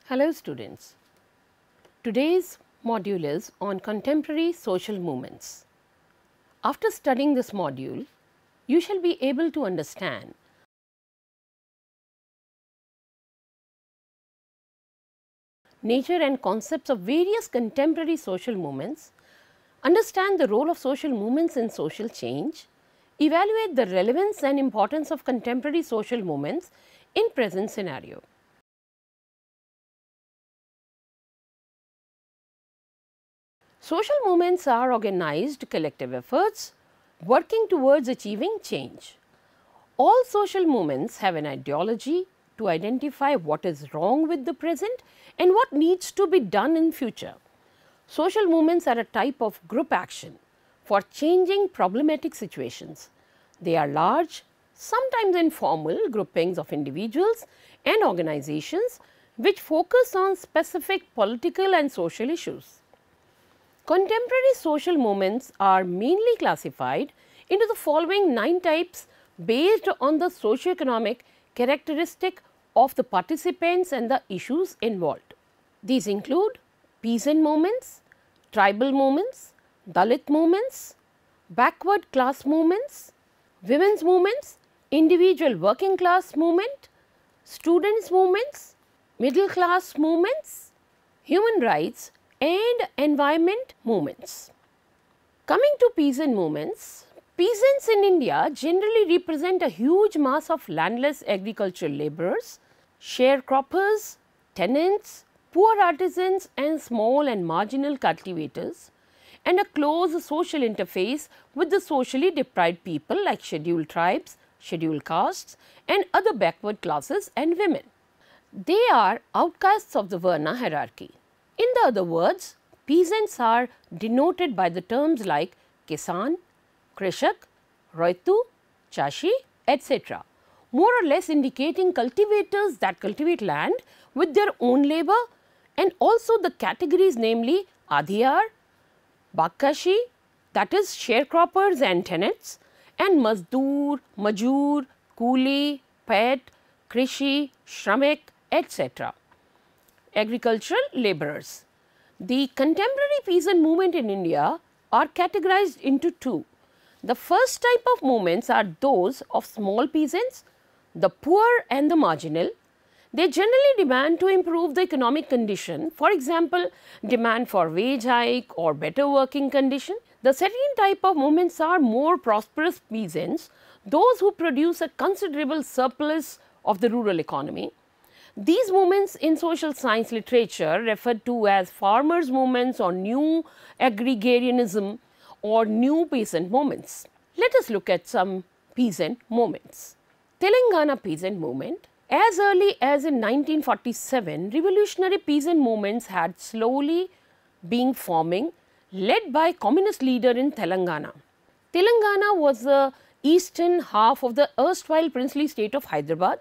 Hello students, today's module is on contemporary social movements. After studying this module, you shall be able to understand nature and concepts of various contemporary social movements, understand the role of social movements in social change, evaluate the relevance and importance of contemporary social movements in present scenario. Social movements are organized collective efforts working towards achieving change. All social movements have an ideology to identify what is wrong with the present and what needs to be done in future. Social movements are a type of group action for changing problematic situations. They are large, sometimes informal groupings of individuals and organizations which focus on specific political and social issues. Contemporary social movements are mainly classified into the following 9 types based on the socio-economic characteristic of the participants and the issues involved. These include peasant movements, tribal movements, Dalit movements, backward class movements, women's movements, individual working class movement, students movements, middle class movements, human rights and environment movements. Coming to peasant movements, peasants in India generally represent a huge mass of landless agricultural laborers, sharecroppers, tenants, poor artisans and small and marginal cultivators, and a close social interface with the socially deprived people like scheduled tribes, scheduled castes and other backward classes and women. They are outcasts of the Varna hierarchy. In the other words, peasants are denoted by the terms like Kisan, Krishak, Raitu, Chashi, etc., more or less indicating cultivators that cultivate land with their own labor, and also the categories namely Adhiyar, Bakkashi, that is sharecroppers and tenants, and Mazdoor, Majur, Kuli, Pet, Krishi, Shramik, etc. agricultural laborers. The contemporary peasant movement in India are categorized into two. The first type of movements are those of small peasants, the poor and the marginal. They generally demand to improve the economic condition, for example, demand for wage hike or better working condition. The second type of movements are more prosperous peasants, those who produce a considerable surplus of the rural economy. These movements in social science literature referred to as farmers' movements or new agrarianism or new peasant movements. Let us look at some peasant movements. Telangana peasant movement. As early as in 1947, revolutionary peasant movements had slowly been forming, led by communist leader in Telangana. Telangana was the eastern half of the erstwhile princely state of Hyderabad,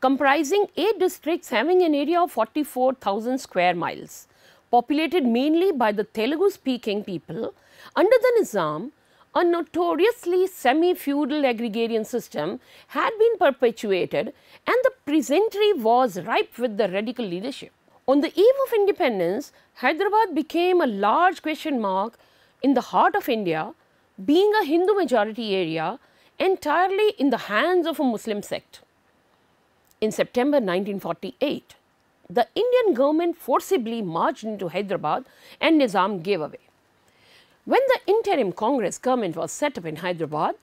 comprising 8 districts having an area of 44,000 square miles, populated mainly by the Telugu speaking people. Under the Nizam, a notoriously semi-feudal agrarian system had been perpetuated and the peasantry was ripe with the radical leadership. On the eve of independence, Hyderabad became a large question mark in the heart of India, being a Hindu majority area entirely in the hands of a Muslim sect. In September 1948, the Indian government forcibly marched into Hyderabad and Nizam gave away. When the interim Congress government was set up in Hyderabad,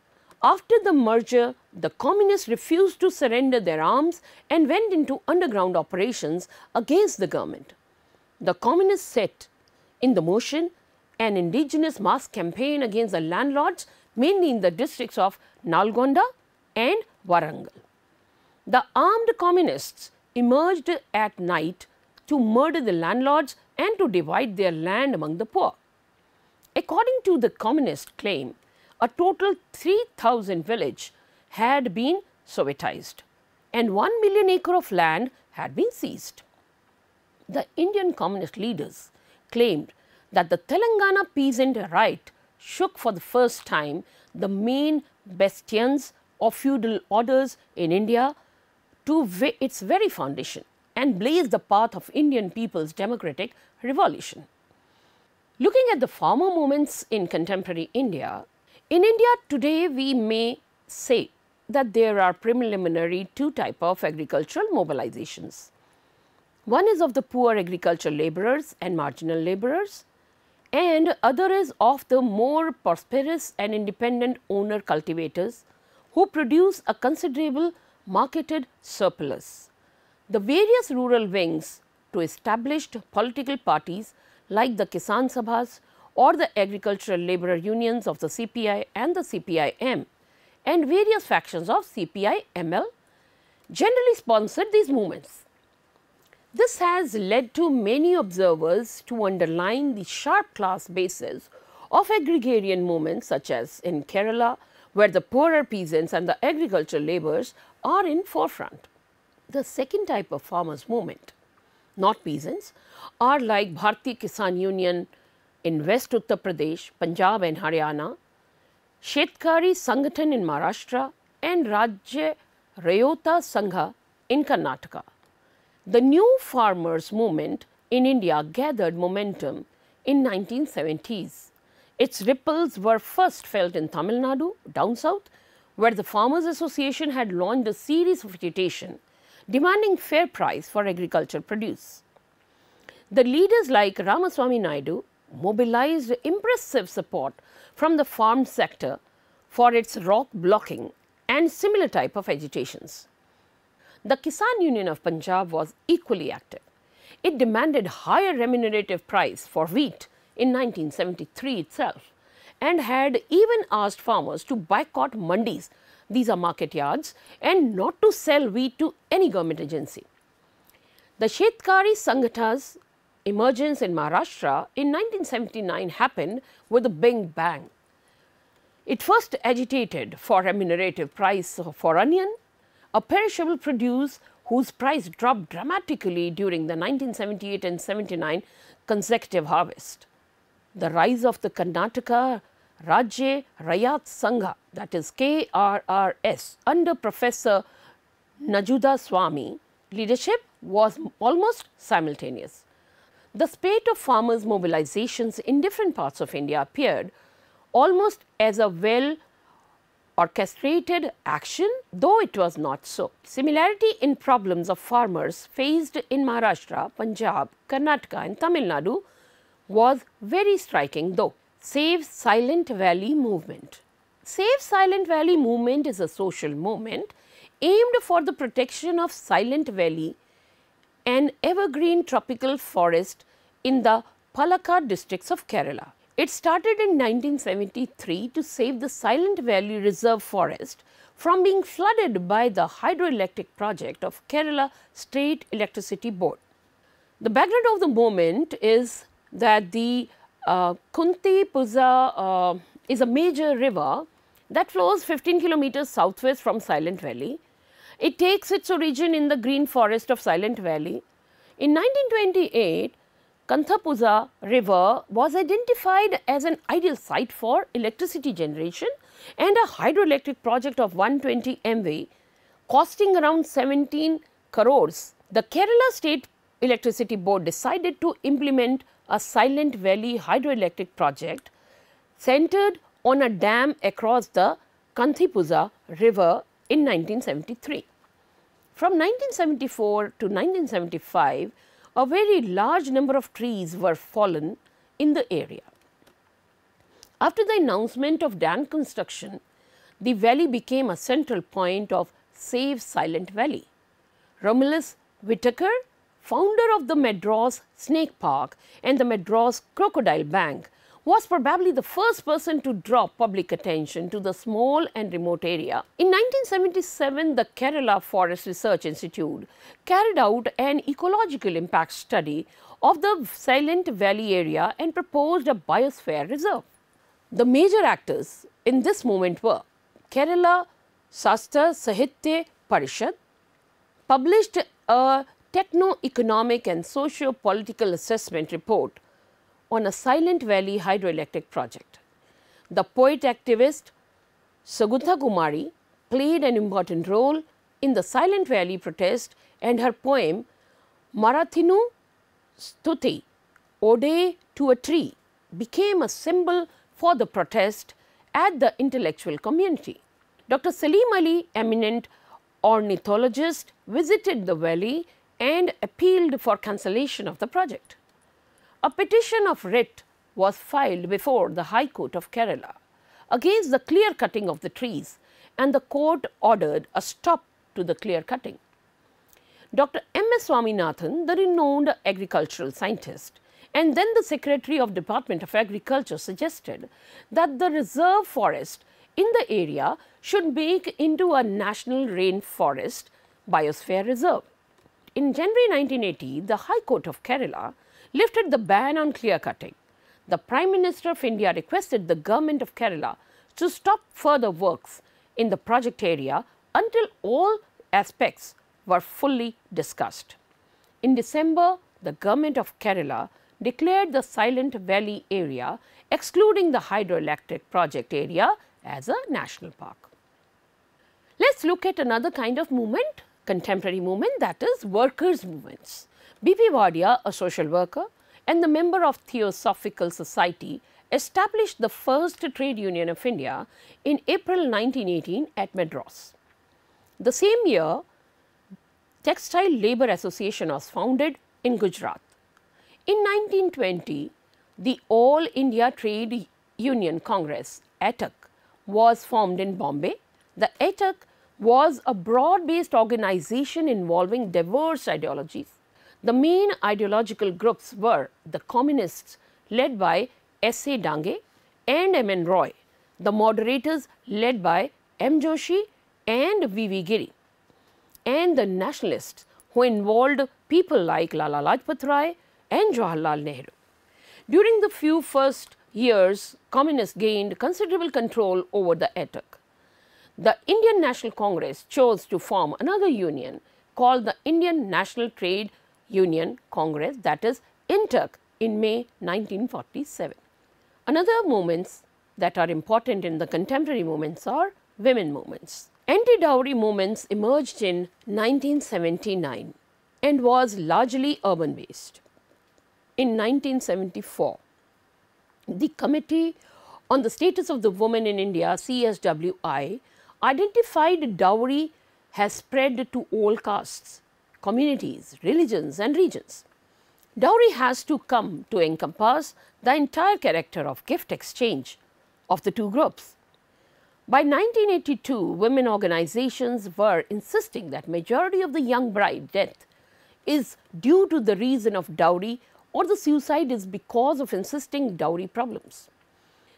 after the merger, the communists refused to surrender their arms and went into underground operations against the government. The communists set in the motion an indigenous mass campaign against the landlords, mainly in the districts of Nalgonda and Warangal. The armed communists emerged at night to murder the landlords and to divide their land among the poor. According to the communist claim, a total 3,000 villages had been Sovietized and 1 million acre of land had been seized. The Indian communist leaders claimed that the Telangana peasant right shook for the first time the main bastions of feudal orders in India to its very foundation. and blazed the path of Indian people's democratic revolution. Looking at the farmer movements in contemporary India, in India today we may say that there are preliminary two types of agricultural mobilizations. One is of the poor agricultural laborers and marginal laborers, and other is of the more prosperous and independent owner cultivators who produce a considerable marketed surplus. The various rural wings to established political parties like the Kisan Sabhas or the agricultural laborer unions of the CPI and the CPI-M and various factions of CPI-ML generally sponsored these movements. This has led to many observers to underline the sharp class basis of agrarian movements such as in Kerala, where the poorer peasants and the agricultural laborers are in forefront. The second type of farmers movement, not peasants, are like Bharatiya Kisan Union in West Uttar Pradesh, Punjab and Haryana, Shetkari Sangathan in Maharashtra and Rajya Rayota Sangha in Karnataka. The new farmers movement in India gathered momentum in 1970s. Its ripples were first felt in Tamil Nadu, down south, where the Farmers Association had launched a series of agitation demanding fair price for agricultural produce. The leaders like Ramaswamy Naidu mobilized impressive support from the farm sector for its rock blocking and similar type of agitations. The Kisan Union of Punjab was equally active. It demanded higher remunerative price for wheat in 1973 itself and had even asked farmers to boycott mandis, these are market yards, and not to sell wheat to any government agency. The Shetkari Sangatha's emergence in Maharashtra in 1979 happened with a big bang. It first agitated for remunerative price for onion, a perishable produce whose price dropped dramatically during the 1978 and 79 consecutive harvest. The rise of the Karnataka Rajya Rayat Sangha, that is KRRS, under Professor Najuda Swami leadership was almost simultaneous. The spate of farmers' mobilizations in different parts of India appeared almost as a well orchestrated action, though it was not so. Similarity in problems of farmers faced in Maharashtra, Punjab, Karnataka and Tamil Nadu was very striking though. Save Silent Valley movement. Save Silent Valley movement is a social movement aimed for the protection of Silent Valley, an evergreen tropical forest in the Palakkad districts of Kerala. It started in 1973 to save the Silent Valley Reserve Forest from being flooded by the hydroelectric project of Kerala State Electricity Board. The background of the movement is that the Kunti Puza is a major river that flows 15 kilometers southwest from Silent Valley. It takes its origin in the green forest of Silent Valley. In 1928, Kanthapuza river was identified as an ideal site for electricity generation and a hydroelectric project of 120 MV costing around 17 crores. The Kerala State Electricity Board decided to implement a Silent Valley hydroelectric project centered on a dam across the Kanthapuza river in 1973. From 1974 to 1975, a very large number of trees were fallen in the area. After the announcement of dam construction, the valley became a central point of Save Silent Valley. Romulus Whittaker, founder of the Madras Snake Park and the Madras Crocodile Bank, was probably the first person to draw public attention to the small and remote area. In 1977, the Kerala Forest Research Institute carried out an ecological impact study of the Silent Valley area and proposed a biosphere reserve. The major actors in this movement were Kerala Sastra Sahitya Parishad, published a techno-economic and socio-political assessment report on a Silent Valley hydroelectric project. The poet activist Sagutha Kumari played an important role in the Silent Valley protest, and her poem Marathinu Stuti, Ode to a Tree, became a symbol for the protest at the intellectual community. Dr. Salim Ali, eminent ornithologist, visited the valley and appealed for cancellation of the project. A petition of writ was filed before the High Court of Kerala against the clear cutting of the trees, and the court ordered a stop to the clear cutting. Dr. M. S. Swaminathan, the renowned agricultural scientist and then the Secretary of Department of Agriculture, suggested that the reserve forest in the area should make into a national rainforest biosphere reserve. In January 1980, the High Court of Kerala lifted the ban on clear cutting. The Prime Minister of India requested the government of Kerala to stop further works in the project area until all aspects were fully discussed. In December, the government of Kerala declared the Silent Valley area, excluding the hydroelectric project area, as a national park. Let us look at another kind of movement, contemporary movement, that is workers' movements. B.P. Wadia, a social worker and the member of Theosophical Society, established the first trade union of India in April 1918 at Madras. The same year, Textile Labour Association was founded in Gujarat. In 1920, the All India Trade Union Congress, ATUC, was formed in Bombay. The ATUC was a broad-based organization involving diverse ideologies. The main ideological groups were the Communists, led by S.A. Dange and M.N. Roy, the Moderators, led by M. Joshi and V.V. Giri, and the Nationalists, who involved people like Lala Lajpat Rai and Jawaharlal Nehru. During the few first years, Communists gained considerable control over the ATUC. The Indian National Congress chose to form another union called the Indian National Trade Union Congress, that is INTUC, in May 1947. Another movements that are important in the contemporary movements are women movements. Anti-dowry movements emerged in 1979 and was largely urban based. In 1974, the Committee on the Status of the Woman in India, CSWI, identified dowry has spread to all castes, communities, religions and regions. Dowry has to come to encompass the entire character of gift exchange of the two groups. By 1982, women organizations were insisting that majority of the young bride death is due to the reason of dowry, or the suicide is because of insisting dowry problems.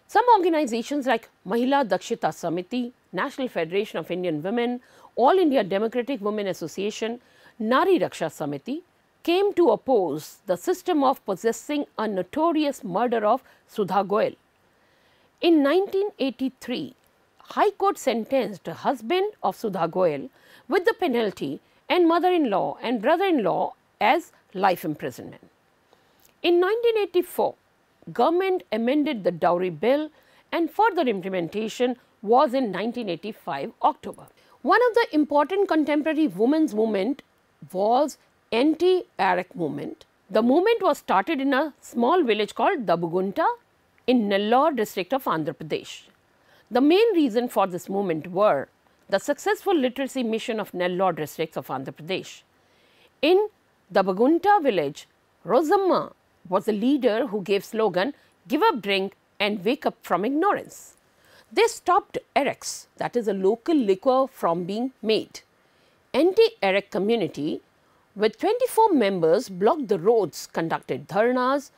Some organizations like Mahila Dakshita Samiti, National Federation of Indian Women, All India Democratic Women Association, Nari Raksha Samiti, came to oppose the system of possessing a notorious murder of Sudha Goyal. In 1983, High Court sentenced the husband of Sudha Goyal with the penalty and mother-in-law and brother-in-law as life imprisonment. In 1984, government amended the dowry bill and further implementation was in 1985 October. One of the important contemporary women's movement was anti-Arak movement. The movement was started in a small village called Dabugunta in Nellore district of Andhra Pradesh. The main reason for this movement were the successful literacy mission of Nellore district of Andhra Pradesh. In Dabugunta village, Rosamma was the leader who gave slogan, "Give up drink and wake up from ignorance." They stopped Araks, that is a local liquor, from being made. Anti-Arak community with 24 members blocked the roads, conducted dharnas.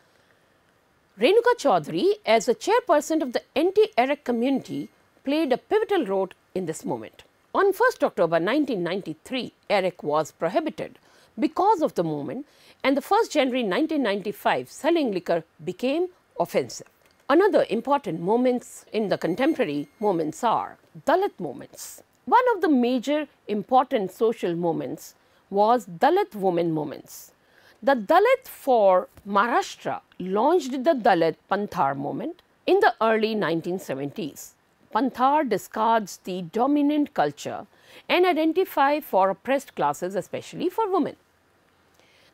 Renuka Chaudhary, as the chairperson of the anti-Arak community, played a pivotal role in this movement. On 1st October 1993, Arak was prohibited because of the movement, and the 1st January 1995, selling liquor became offensive. Another important moments in the contemporary movements are Dalit movements. One of the major important social movements was Dalit women movements. The Dalit for Maharashtra launched the Dalit Panthar movement in the early 1970s. Panthar discards the dominant culture and identify for oppressed classes, especially for women.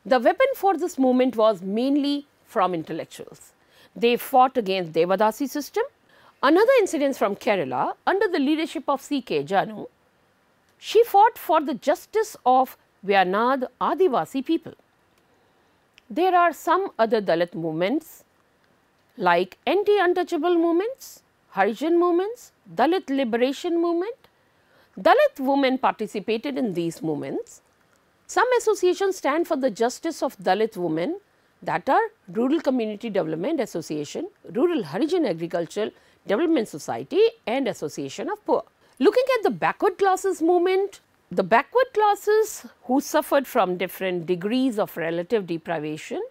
The weapon for this movement was mainly from intellectuals. They fought against Devadasi system. Another incident from Kerala under the leadership of C.K. Janu, she fought for the justice of Vyanad Adivasi people. There are some other Dalit movements like anti-untouchable movements, Harijan movements, Dalit liberation movement. Dalit women participated in these movements. Some associations stand for the justice of Dalit women, that are Rural Community Development Association, Rural Harijan Agricultural Development Society and Association of Poor. Looking at the backward classes movement, the backward classes who suffered from different degrees of relative deprivation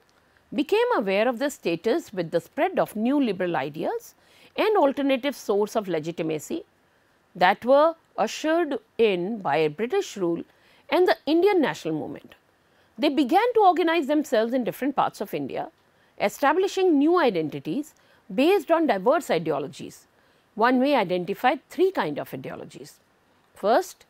became aware of their status with the spread of new liberal ideas and alternative source of legitimacy that were ushered in by British rule and the Indian national movement. They began to organize themselves in different parts of India, establishing new identities based on diverse ideologies. One may identify three kinds of ideologies. First,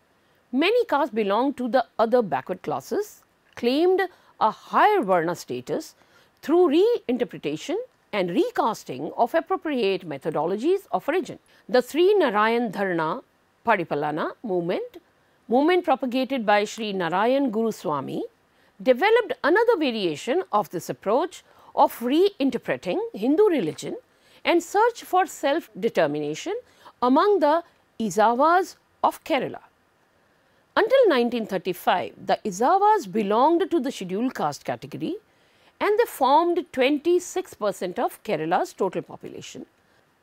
many castes belonged to the other backward classes, claimed a higher Varna status through reinterpretation and recasting of appropriate methodologies of origin. The Sri Narayan Dharna Paripalana movement propagated by Sri Narayan Guru Swami, developed another variation of this approach of reinterpreting Hindu religion and search for self-determination among the Izavas of Kerala. Until 1935, the Izavas belonged to the scheduled caste category and they formed 26% of Kerala's total population.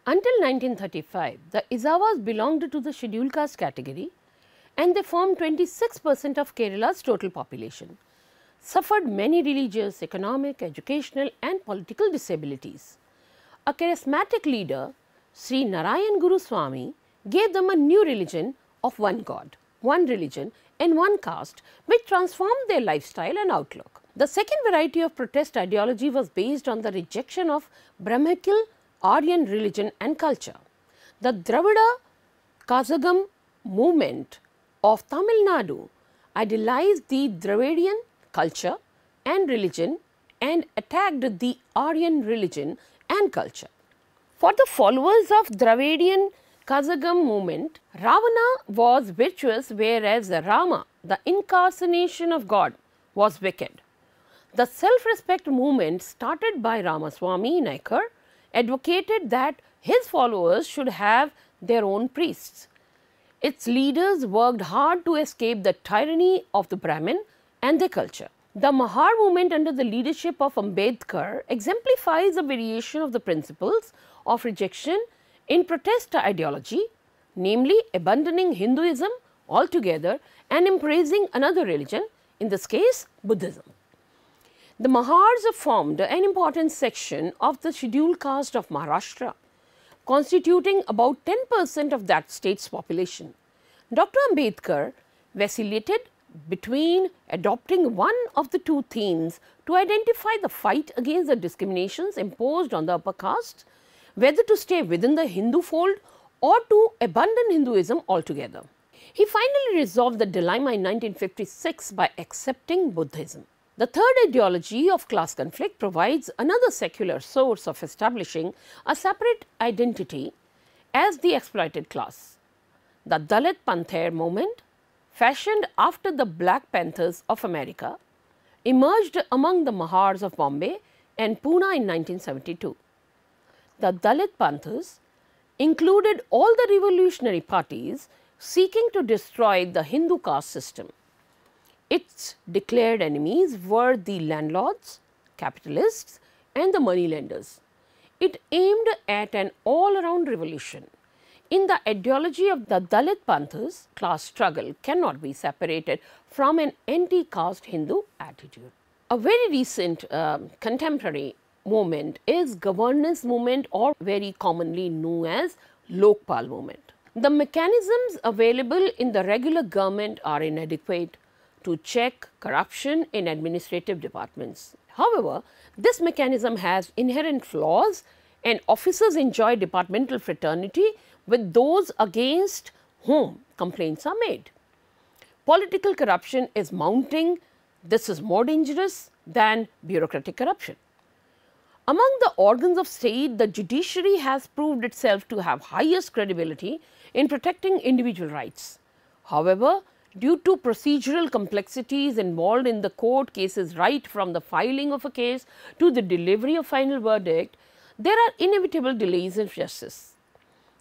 Until 1935, the Izavas belonged to the scheduled caste category and they formed 26% of Kerala's total population, suffered many religious, economic, educational and political disabilities. A charismatic leader, Sri Narayan Guru Swami, gave them a new religion of one God, one religion and one caste, which transformed their lifestyle and outlook. The second variety of protest ideology was based on the rejection of Brahmanical Aryan religion and culture. The Dravida Kazhagam movement of Tamil Nadu idealized the Dravidian culture and religion and attacked the Aryan religion and culture. For the followers of Dravidian Kazhagam movement, Ravana was virtuous, whereas Rama, the incarnation of God, was wicked. The self-respect movement started by Ramaswamy Naikar advocated that his followers should have their own priests. Its leaders worked hard to escape the tyranny of the Brahmin and their culture. The Mahar movement under the leadership of Ambedkar exemplifies a variation of the principles of rejection in protest ideology, namely abandoning Hinduism altogether and embracing another religion, in this case Buddhism. The Mahars formed an important section of the scheduled caste of Maharashtra, constituting about 10% of that state's population. Dr. Ambedkar vacillated between adopting one of the two themes to identify the fight against the discriminations imposed on the upper caste, whether to stay within the Hindu fold or to abandon Hinduism altogether. He finally resolved the dilemma in 1956 by accepting Buddhism. The third ideology of class conflict provides another secular source of establishing a separate identity as the exploited class. The Dalit Panther movement, fashioned after the Black Panthers of America, emerged among the Mahars of Bombay and Pune in 1972. The Dalit Panthers included all the revolutionary parties seeking to destroy the Hindu caste system. Its declared enemies were the landlords, capitalists and the moneylenders. It aimed at an all-around revolution. In the ideology of the Dalit Panthers, class struggle cannot be separated from an anti-caste Hindu attitude. A very recent contemporary movement is governance movement, or very commonly known as Lokpal movement. The mechanisms available in the regular government are inadequate to check corruption in administrative departments. However, this mechanism has inherent flaws and officers enjoy departmental fraternity with those against whom complaints are made. Political corruption is mounting This is more dangerous than bureaucratic corruption. Among the organs of state, the judiciary has proved itself to have highest credibility in protecting individual rights. However, due to procedural complexities involved in the court cases right from the filing of a case to the delivery of final verdict, there are inevitable delays in justice,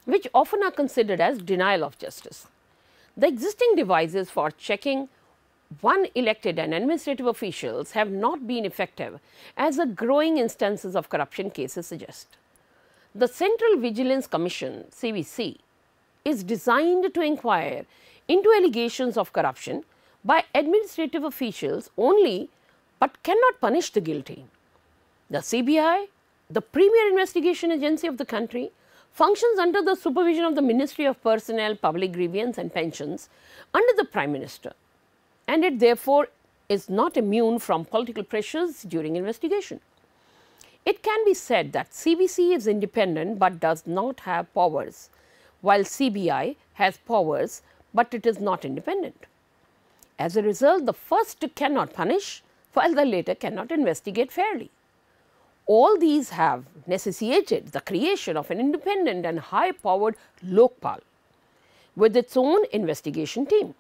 which often are considered as denial of justice. The existing devices for checking one elected and administrative officials have not been effective, as the growing instances of corruption cases suggest. The Central Vigilance Commission (CVC) is designed to inquire into allegations of corruption by administrative officials only, but cannot punish the guilty. The CBI, the premier investigation agency of the country, functions under the supervision of the Ministry of Personnel, Public Grievance and Pensions under the Prime Minister, and it therefore is not immune from political pressures during investigation. It can be said that CVC is independent but does not have powers, while CBI has powers but it is not independent. As a result, the first cannot punish, while the latter cannot investigate fairly. All these have necessitated the creation of an independent and high-powered Lokpal with its own investigation team.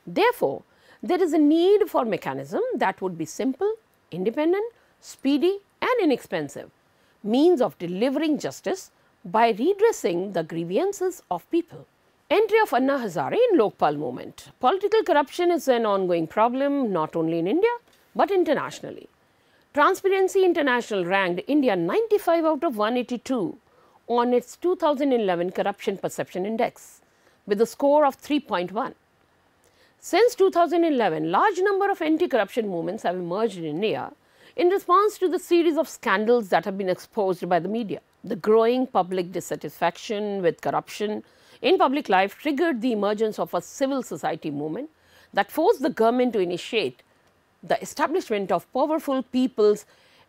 Therefore, there is a need for mechanism that would be simple, independent, speedy and inexpensive means of delivering justice by redressing the grievances of people. Entry of Anna Hazare in Lokpal movement. Political corruption is an ongoing problem not only in India but internationally. Transparency International ranked India 95 out of 182 on its 2011 Corruption Perception Index with a score of 3.1. Since 2011, large number of anti-corruption movements have emerged in India in response to the series of scandals that have been exposed by the media. The growing public dissatisfaction with corruption in public life triggered the emergence of a civil society movement that forced the government to initiate the establishment of powerful people's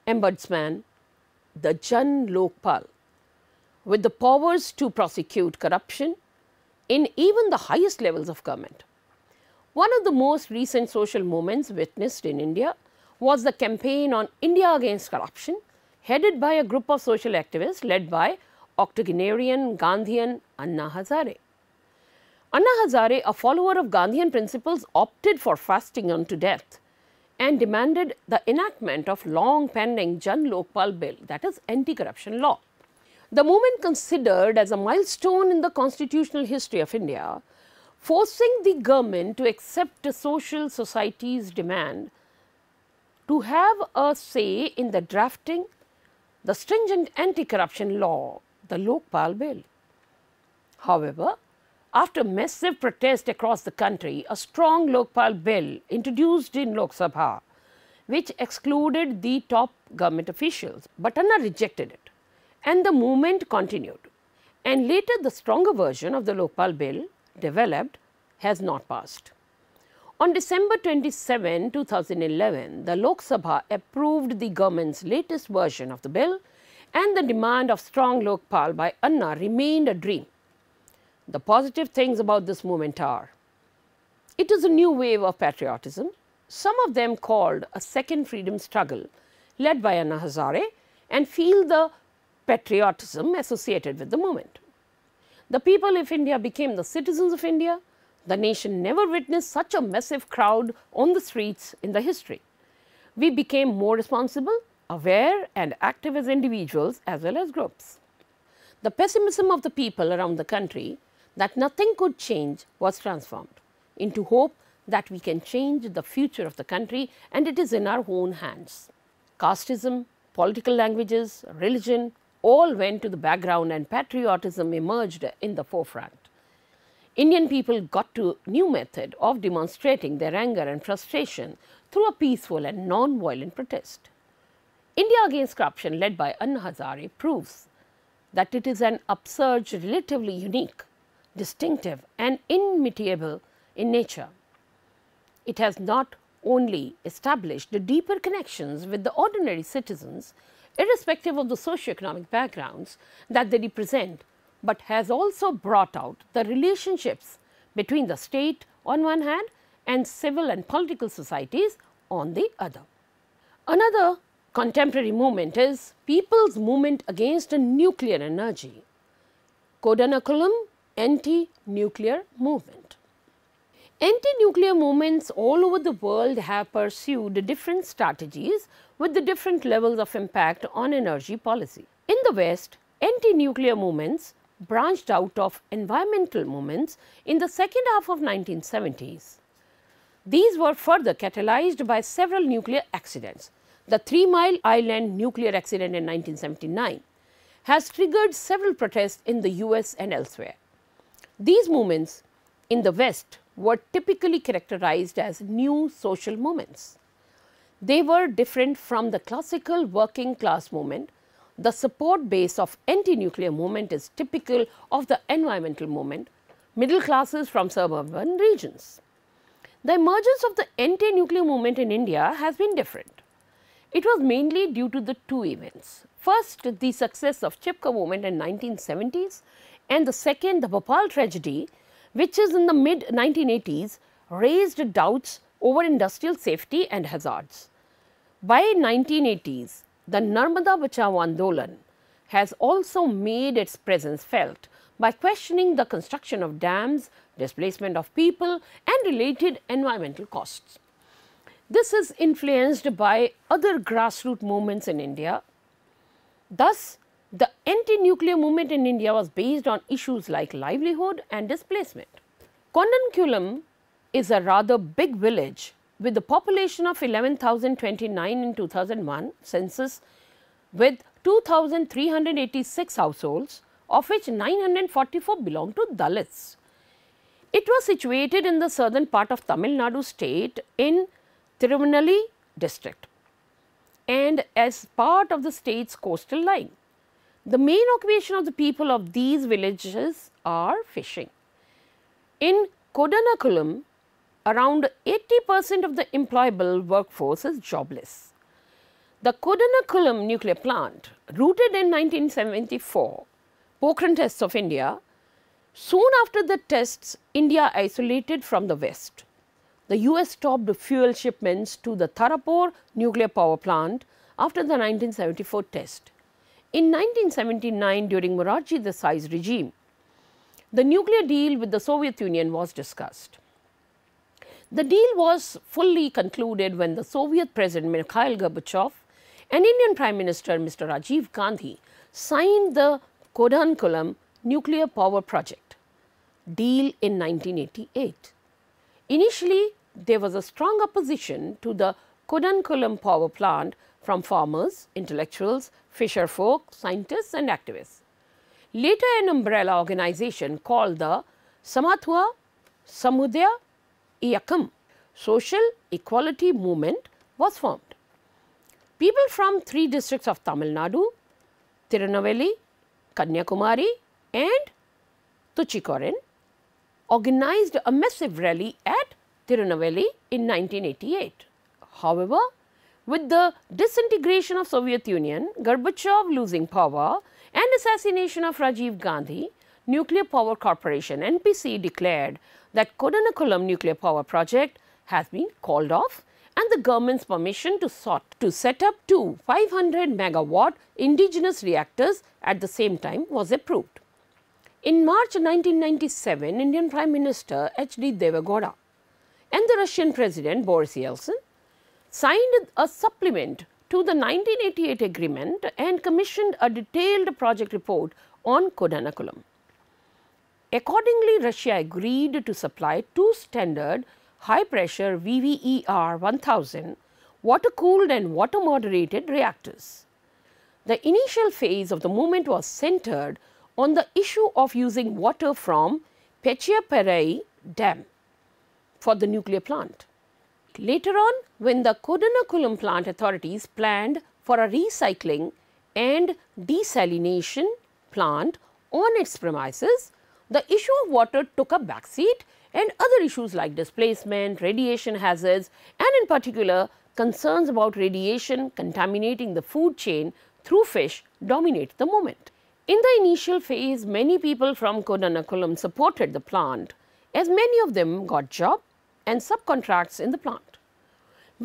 ombudsman, the Jan Lokpal, with the powers to prosecute corruption in even the highest levels of government. One of the most recent social movements witnessed in India was the campaign on India against corruption, headed by a group of social activists led by octogenarian Gandhian Anna Hazare. Anna Hazare, a follower of Gandhian principles, opted for fasting unto death and demanded the enactment of long pending Jan Lokpal bill, that is anti-corruption law. The movement, considered as a milestone in the constitutional history of India, forcing the government to accept a social society's demand to have a say in the drafting the stringent anti-corruption law, the Lokpal bill. However, after massive protest across the country, a strong Lokpal bill introduced in Lok Sabha, which excluded the top government officials, but Anna rejected it, and the movement continued. And later, the stronger version of the Lokpal bill developed has not passed. On December 27, 2011, the Lok Sabha approved the government's latest version of the bill, and the demand of strong Lokpal by Anna remained a dream. The positive things about this movement are: it is a new wave of patriotism, some of them called a second freedom struggle, led by Anna Hazare, and feel the patriotism associated with the movement. The people of India became the citizens of India. The nation never witnessed such a massive crowd on the streets in the history. We became more responsible, aware and active as individuals as well as groups. The pessimism of the people around the country that nothing could change was transformed into hope that we can change the future of the country, and it is in our own hands. Casteism, political languages, religion all went to the background and patriotism emerged in the forefront. Indian people got to a new method of demonstrating their anger and frustration through a peaceful and non-violent protest. India against corruption, led by Anna Hazare, proves that it is an upsurge relatively unique, distinctive and inimitable in nature. It has not only established deeper connections with the ordinary citizens, irrespective of the socio-economic backgrounds that they represent, but has also brought out the relationships between the state on one hand and civil and political societies on the other. Another contemporary movement is people's movement against nuclear energy, Kodanakulam anti-nuclear movement. Anti-nuclear movements all over the world have pursued different strategies with the different levels of impact on energy policy. In the West, anti-nuclear movements branched out of environmental movements in the second half of 1970s. These were further catalyzed by several nuclear accidents. The 3 Mile Island nuclear accident in 1979 has triggered several protests in the US and elsewhere. These movements in the West were typically characterized as new social movements. They were different from the classical working class movement. The support base of anti-nuclear movement is typical of the environmental movement, middle classes from suburban regions. The emergence of the anti-nuclear movement in India has been different. It was mainly due to the two events. First, the success of Chipko movement in 1970s, and the second, the Bhopal tragedy, which is in the mid 1980s, raised doubts over industrial safety and hazards. By 1980s, the Narmada Bachao Andolan has also made its presence felt by questioning the construction of dams, displacement of people and related environmental costs. This is influenced by other grassroots movements in India. Thus, the anti-nuclear movement in India was based on issues like livelihood and displacement. Kondankulam is a rather big village with a population of 11,029 in 2001 census, with 2,386 households, of which 944 belong to Dalits. It was situated in the southern part of Tamil Nadu state in Tirunelveli district and as part of the state's coastal line. The main occupation of the people of these villages are fishing. In Kodanakulam, around 80% of the employable workforce is jobless. The Kodanakulam nuclear plant, rooted in 1974, Pokhran tests of India, soon after the tests, India isolated from the West. The US stopped fuel shipments to the Tarapur nuclear power plant after the 1974 test. In 1979, during Morarji Desai's regime, the nuclear deal with the Soviet Union was discussed. The deal was fully concluded when the Soviet President Mikhail Gorbachev and Indian Prime Minister Mr. Rajiv Gandhi signed the Kodanakulam nuclear power project deal in 1988. Initially, there was a strong opposition to the Kodanakulam power plant from farmers, intellectuals, fisher folk, scientists and activists. Later, an umbrella organization called the Samatwa Samudaya Iyakam, Social Equality Movement, was formed. People from 3 districts of Tamil Nadu, Tirunelveli, Kanyakumari and Tuticorin organized a massive rally at Tirunelveli in 1988. However, with the disintegration of Soviet Union, Gorbachev losing power and assassination of Rajiv Gandhi, Nuclear Power Corporation NPC declared that Kodanakulam nuclear power project has been called off and the government's permission to set up 2 500 megawatt indigenous reactors at the same time was approved. In March 1997, Indian Prime Minister H.D. Deve Gowda and the Russian President Boris Yeltsin signed a supplement to the 1988 agreement and commissioned a detailed project report on Kodanakulam. Accordingly, Russia agreed to supply 2 standard high-pressure VVER 1000 water-cooled and water-moderated reactors. The initial phase of the movement was centered on the issue of using water from Pechiaparai Dam for the nuclear plant. Later on, when the Kodanakulam plant authorities planned for a recycling and desalination plant on its premises, the issue of water took a backseat and other issues like displacement, radiation hazards and in particular concerns about radiation contaminating the food chain through fish dominate the movement. In the initial phase, many people from Kodanakulam supported the plant as many of them got job and subcontracts in the plant.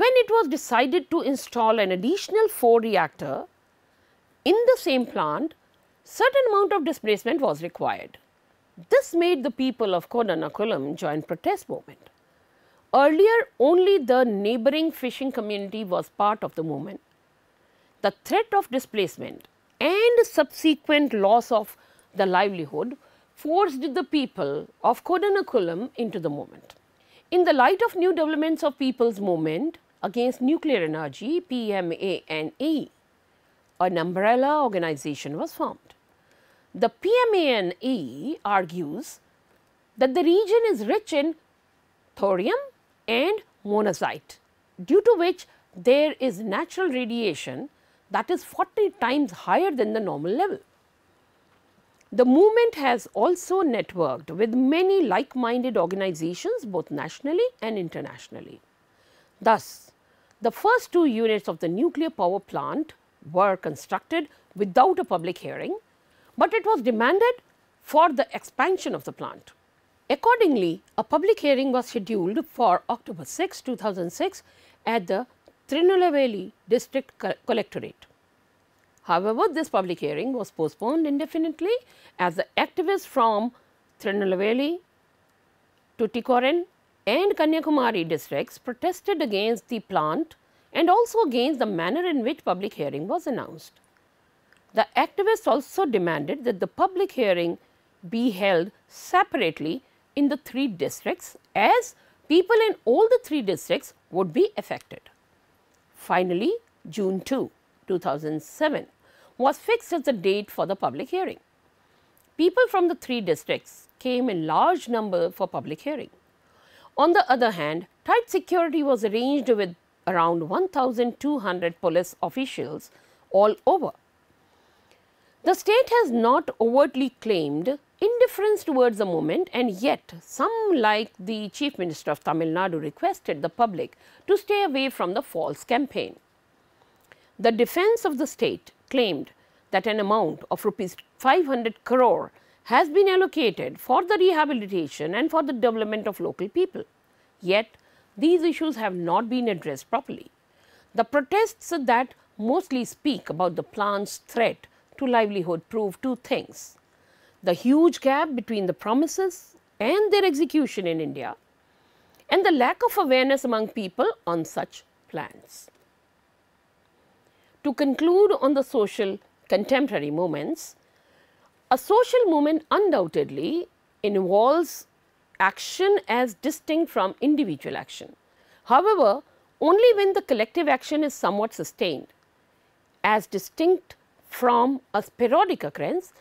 When it was decided to install an additional 4 reactor in the same plant, certain amount of displacement was required. This made the people of Kodanakulam join protest movement. Earlier, only the neighboring fishing community was part of the movement. The threat of displacement and subsequent loss of the livelihood forced the people of Kodanakulam into the movement. In the light of new developments of people's movement against nuclear energy, PMANE, an umbrella organization was formed. The PMANE argues that the region is rich in thorium and monazite, due to which there is natural radiation that is 40 times higher than the normal level. The movement has also networked with many like-minded organizations both nationally and internationally. Thus, the first 2 units of the nuclear power plant were constructed without a public hearing, but it was demanded for the expansion of the plant. Accordingly, a public hearing was scheduled for October 6, 2006 at the Tirunelveli District Collectorate. However, this public hearing was postponed indefinitely as the activists from Tirunelveli, Tuticorin and Kanyakumari districts protested against the plant and also against the manner in which public hearing was announced. The activists also demanded that the public hearing be held separately in the 3 districts, as people in all the 3 districts would be affected. Finally, June 2, 2007 was fixed as the date for the public hearing. People from the 3 districts came in large number for public hearing. On the other hand, tight security was arranged with around 1,200 police officials all over. The state has not overtly claimed indifference towards the movement, and yet some, like the Chief Minister of Tamil Nadu, requested the public to stay away from the false campaign. The defense of the state claimed that an amount of rupees 500 crore has been allocated for the rehabilitation and for the development of local people. Yet, these issues have not been addressed properly. The protests that mostly speak about the plant's threat to livelihood prove 2 things: the huge gap between the promises and their execution in India, and the lack of awareness among people on such plans. To conclude on the social contemporary movements, a social movement undoubtedly involves action as distinct from individual action. However, only when the collective action is somewhat sustained, as distinct from a sporadic occurrence,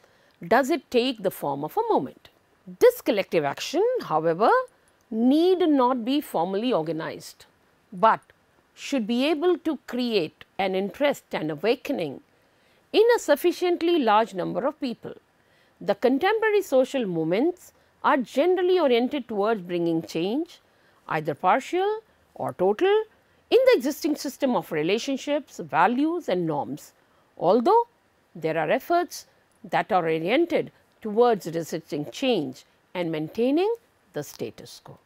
does it take the form of a movement. This collective action, however, need not be formally organized, but should be able to create an interest and awakening in a sufficiently large number of people. The contemporary social movements are generally oriented towards bringing change, either partial or total, in the existing system of relationships, values and norms, although there are efforts that are oriented towards resisting change and maintaining the status quo.